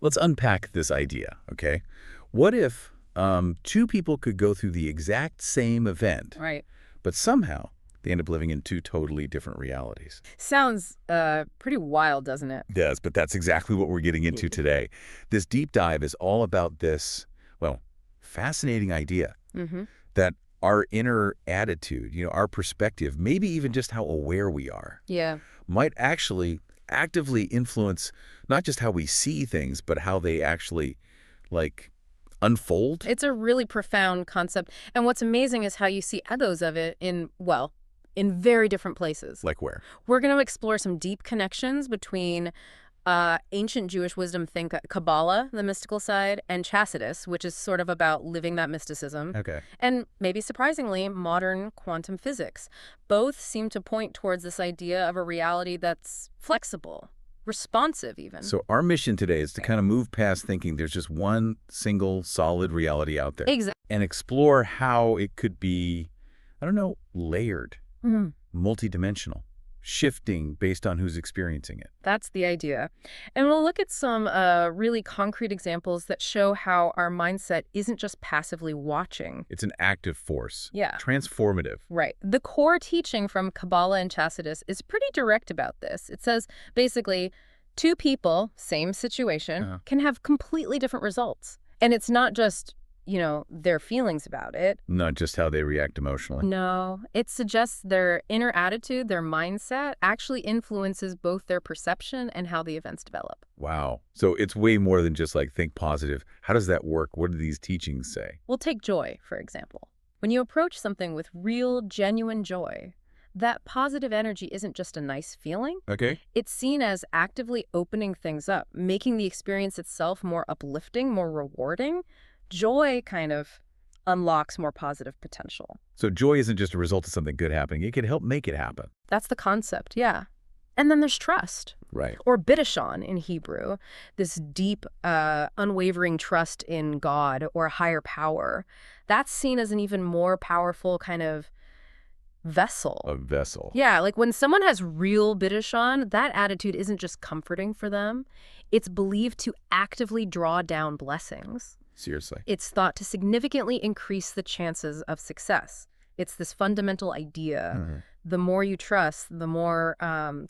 let's unpack this idea, okay? What if two people could go through the exact same event, Right. but somehow they end up living in two totally different realities? Sounds pretty wild, doesn't it? It does, but that's exactly what we're getting into today. This deep dive is all about this, well, fascinating idea that our inner attitude, our perspective, maybe even just how aware we are, Yeah. might actually actively influence not just how we see things, but how they actually, like, unfold. It's a really profound concept. And what's amazing is how you see echoes of it in very different places. Like where? We're going to explore some deep connections between ancient Jewish wisdom think Kabbalah, the mystical side, and Chassidus, which is sort of about living that mysticism. Okay. And maybe surprisingly, modern quantum physics. Both seem to point towards this idea of a reality that's flexible, responsive even. So our mission today is to kind of move past thinking there's just one single solid reality out there. Exactly. And explore how it could be, I don't know, layered, multidimensional, shifting based on who's experiencing it. That's the idea. And we'll look at some really concrete examples that show how our mindset isn't just passively watching. It's an active force. Yeah. Transformative. Right. The core teaching from Kabbalah and Chassidus is pretty direct about this. It says, basically, two people, same situation, can have completely different results. And it's not just, their feelings about it. Not just how they react emotionally. No, it suggests their inner attitude, their mindset, actually influences both their perception and how the events develop. Wow. So it's way more than just like think positive. How does that work? What do these teachings say? We'll take joy, for example. When you approach something with real, genuine joy, that positive energy isn't just a nice feeling. Okay. It's seen as actively opening things up, making the experience itself more uplifting, more rewarding. Joy kind of unlocks more positive potential. So joy isn't just a result of something good happening. It can help make it happen. That's the concept, yeah. And then there's trust. Right. Or bidashon in Hebrew, this deep, unwavering trust in God or a higher power. That's seen as an even more powerful kind of vessel. A vessel. Yeah, like when someone has real bidashon, that attitude isn't just comforting for them. It's believed to actively draw down blessings. Seriously. It's thought to significantly increase the chances of success. It's this fundamental idea. The more you trust, the more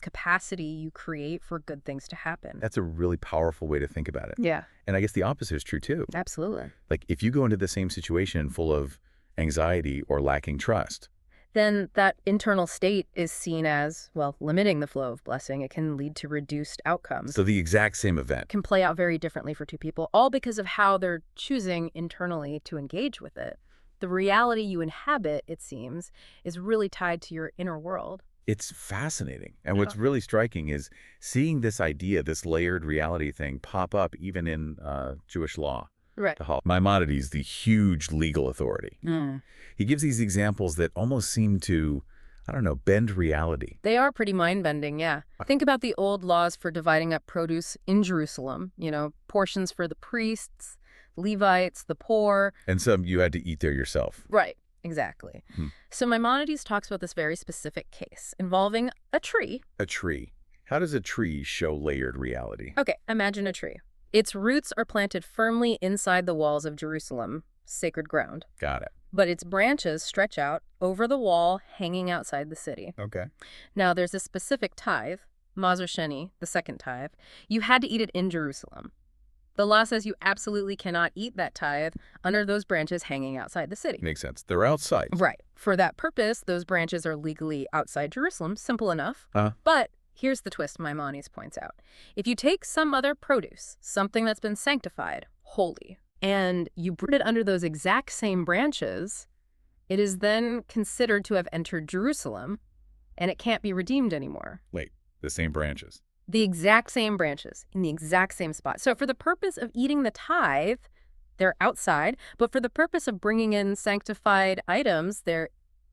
capacity you create for good things to happen. That's a really powerful way to think about it. Yeah. And I guess the opposite is true too. Absolutely. Like if you go into the same situation full of anxiety or lacking trust, then that internal state is seen as, limiting the flow of blessing. It can lead to reduced outcomes. so the exact same event. Can play out very differently for two people, all because of how they're choosing internally to engage with it. The reality you inhabit, it seems, is really tied to your inner world. It's fascinating. And what's really striking is seeing this idea, this layered reality thing pop up even in Jewish law. Right. Maimonides, the huge legal authority. He gives these examples that almost seem to, bend reality. They are pretty mind-bending, yeah. Think about the old laws for dividing up produce in Jerusalem, portions for the priests, Levites, the poor. And some you had to eat there yourself. Right, exactly. So Maimonides talks about this very specific case involving a tree. A tree. How does a tree show layered reality? Okay, imagine a tree. Its roots are planted firmly inside the walls of Jerusalem, sacred ground. Got it. But its branches stretch out over the wall, hanging outside the city. Okay. Now, there's a specific tithe, Mazer Sheni, the second tithe. You had to eat it in Jerusalem. The law says you absolutely cannot eat that tithe under those branches hanging outside the city. Makes sense. They're outside. Right. For that purpose, those branches are legally outside Jerusalem. Simple enough. But here's the twist Maimonides points out. If you take some other produce, something that's been sanctified, holy, and you put it under those exact same branches, it is then considered to have entered Jerusalem, and it can't be redeemed anymore. Wait, the same branches. The exact same branches in the exact same spot. So for the purpose of eating the tithe, they're outside, but for the purpose of bringing in sanctified items, they're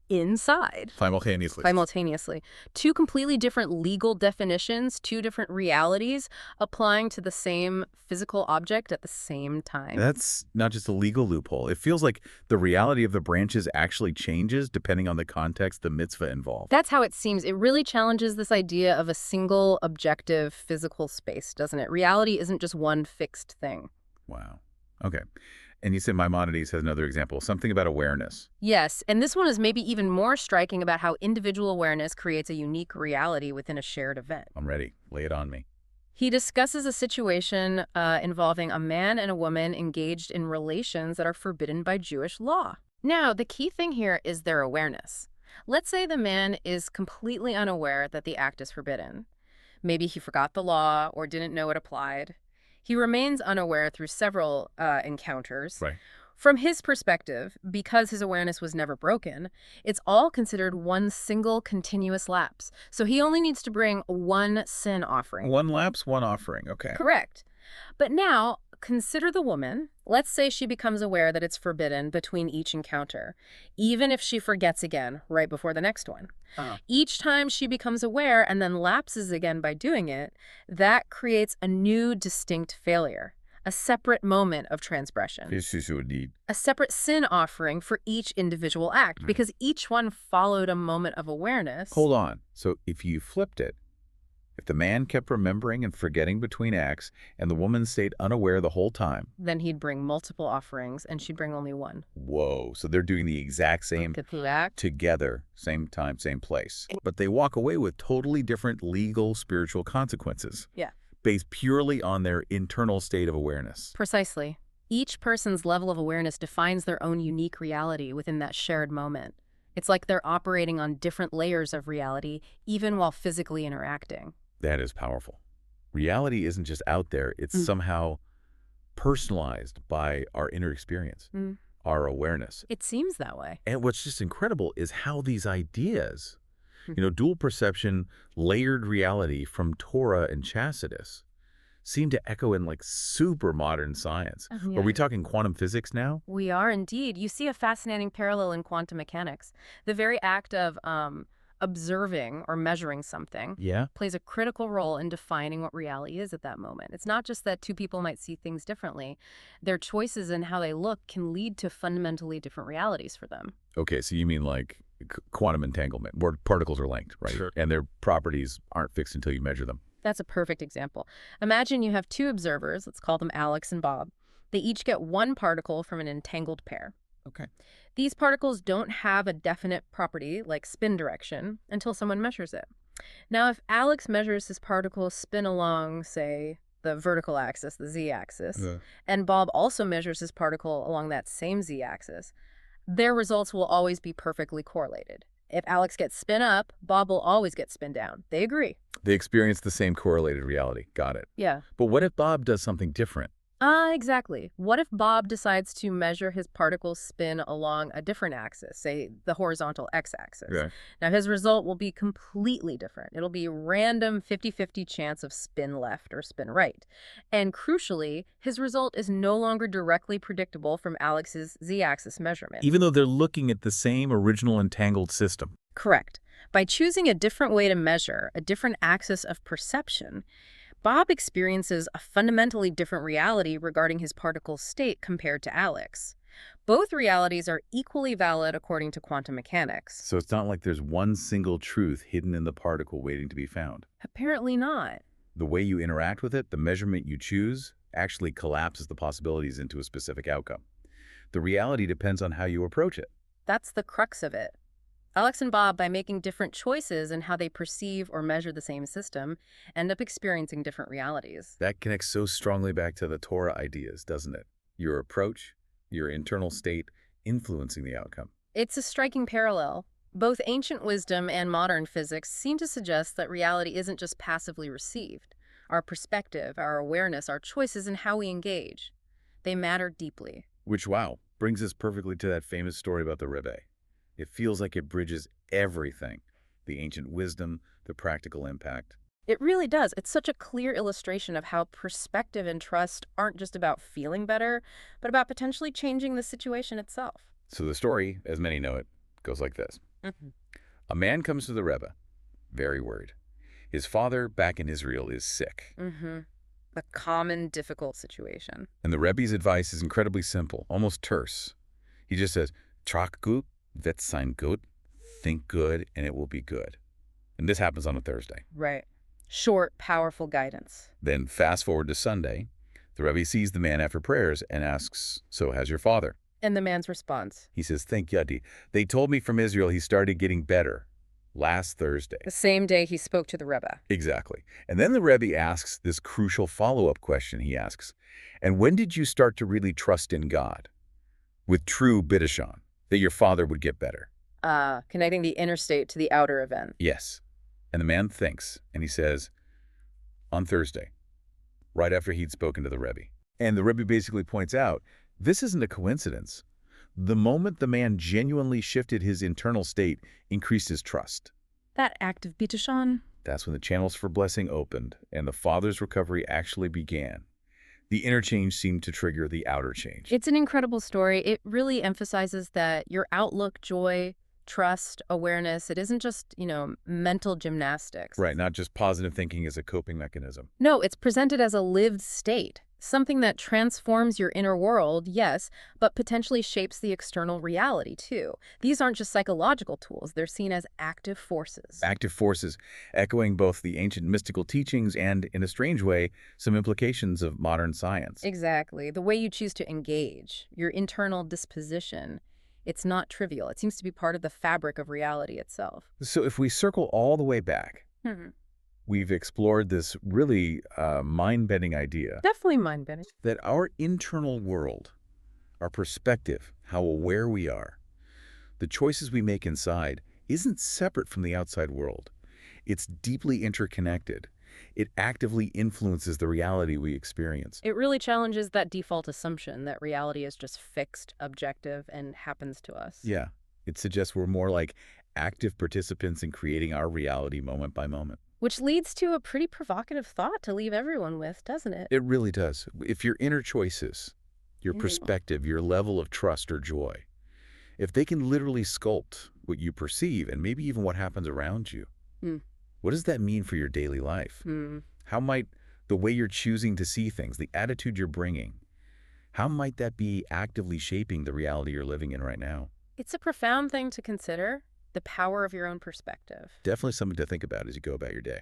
inside. Simultaneously. Simultaneously. Two completely different legal definitions, two different realities applying to the same physical object at the same time. That's not just a legal loophole. It feels like the reality of the branches actually changes depending on the context, the mitzvah involved. That's how it seems. It really challenges this idea of a single, objective, physical space, doesn't it? Reality isn't just one fixed thing. Wow. Okay. And you said Maimonides has another example, something about awareness. Yes, and this one is maybe even more striking about how individual awareness creates a unique reality within a shared event. I'm ready. Lay it on me. He discusses a situation involving a man and a woman engaged in relations that are forbidden by Jewish law. Now, the key thing here is their awareness. Let's say the man is completely unaware that the act is forbidden. Maybe he forgot the law or didn't know it applied. He remains unaware through several encounters. Right. From his perspective, because his awareness was never broken, it's all considered one single continuous lapse. So he only needs to bring one sin offering. One lapse, one offering. Okay. Correct. But now, consider the woman. Let's say she becomes aware that it's forbidden between each encounter, even if she forgets again right before the next one. Each time she becomes aware and then lapses again by doing it, that creates a new distinct failure, a separate moment of transgression. This is indeed. A separate sin offering for each individual act, because each one followed a moment of awareness. Hold on. So if you flipped it, if the man kept remembering and forgetting between acts and the woman stayed unaware the whole time, then he'd bring multiple offerings and she'd bring only one. Whoa. So they're doing the exact same act together, same time, same place. But they walk away with totally different legal, spiritual consequences. Yeah. Based purely on their internal state of awareness. Precisely. Each person's level of awareness defines their own unique reality within that shared moment. It's like they're operating on different layers of reality, even while physically interacting. That is powerful. Reality isn't just out there. It's somehow personalized by our inner experience, our awareness. It seems that way. And what's just incredible is how these ideas, dual perception, layered reality from Torah and Chassidus, seem to echo in like super modern science. Yeah. Are we talking quantum physics now? We are indeed. You see a fascinating parallel in quantum mechanics. The very act of observing or measuring something plays a critical role in defining what reality is at that moment. It's not just that two people might see things differently. Their choices and how they look can lead to fundamentally different realities for them. Okay, so you mean like quantum entanglement, where particles are linked, right? Sure. And their properties aren't fixed until you measure them. That's a perfect example. Imagine you have two observers, let's call them Alex and Bob. They each get one particle from an entangled pair. Okay. These particles don't have a definite property, like spin direction, until someone measures it. Now, if Alex measures his particle spin along, say, the vertical axis, the z-axis, and Bob also measures his particle along that same z-axis, their results will always be perfectly correlated. If Alex gets spin up, Bob will always get spin down. They agree. They experience the same correlated reality. Got it. Yeah. But what if Bob does something different? Exactly. What if Bob decides to measure his particle's spin along a different axis, say the horizontal x-axis? Yeah. Now, his result will be completely different. It'll be random 50-50 chance of spin left or spin right. And crucially, his result is no longer directly predictable from Alex's z-axis measurement. Even though they're looking at the same original entangled system. Correct. By choosing a different way to measure, a different axis of perception, Bob experiences a fundamentally different reality regarding his particle's state compared to Alex. Both realities are equally valid according to quantum mechanics. So it's not like there's one single truth hidden in the particle waiting to be found. Apparently not. The way you interact with it, the measurement you choose, actually collapses the possibilities into a specific outcome. The reality depends on how you approach it. That's the crux of it. Alex and Bob, by making different choices in how they perceive or measure the same system, end up experiencing different realities. That connects so strongly back to the Torah ideas, doesn't it? Your approach, your internal state, influencing the outcome. It's a striking parallel. Both ancient wisdom and modern physics seem to suggest that reality isn't just passively received. Our perspective, our awareness, our choices, and how we engage, they matter deeply. Which, wow, brings us perfectly to that famous story about the Rebbe. It feels like it bridges everything, the ancient wisdom, the practical impact. It really does. It's such a clear illustration of how perspective and trust aren't just about feeling better, but about potentially changing the situation itself. So the story, as many know it, goes like this. Mm-hmm. A man comes to the Rebbe, very worried. His father, back in Israel, is sick. Mm-hmm. The common difficult situation. And the Rebbe's advice is incredibly simple, almost terse. He just says, Trach gut, wird sein gut, think good, and it will be good. And this happens on a Thursday. Right. Short, powerful guidance. Then fast forward to Sunday, the Rebbe sees the man after prayers and asks, so how's your father? And the man's response? He says, thank Yadi. They told me from Israel he started getting better last Thursday. The same day he spoke to the Rebbe. Exactly. And then the Rebbe asks this crucial follow-up question. He asks, and when did you start to really trust in God? With true bidashon, that your father would get better. Connecting the inner state to the outer event. Yes. And the man thinks, and he says, on Thursday, right after he'd spoken to the Rebbe. And the Rebbe basically points out, this isn't a coincidence. The moment the man genuinely shifted his internal state, increased his trust. That act of bitachon? That's when the channels for blessing opened, and the father's recovery actually began. The inner change seemed to trigger the outer change. It's an incredible story. It really emphasizes that your outlook, joy, trust, awareness, it isn't just, mental gymnastics. Right, not just positive thinking as a coping mechanism. No, it's presented as a lived state, something that transforms your inner world, yes, but potentially shapes the external reality, too. These aren't just psychological tools. They're seen as active forces. Active forces, echoing both the ancient mystical teachings and, in a strange way, some implications of modern science. Exactly. The way you choose to engage, your internal disposition, it's not trivial. It seems to be part of the fabric of reality itself. So if we circle all the way back, we've explored this really mind-bending idea. Definitely mind-bending. That our internal world, our perspective, how aware we are, the choices we make inside, isn't separate from the outside world. It's deeply interconnected. It actively influences the reality we experience. It really challenges that default assumption that reality is just fixed, objective, and happens to us. Yeah. It suggests we're more like active participants in creating our reality moment by moment. Which leads to a pretty provocative thought to leave everyone with, doesn't it? It really does. If your inner choices, your perspective, your level of trust or joy, if they can literally sculpt what you perceive and maybe even what happens around you, what does that mean for your daily life? How might the way you're choosing to see things, the attitude you're bringing, how might that be actively shaping the reality you're living in right now? It's a profound thing to consider, the power of your own perspective. Definitely something to think about as you go about your day.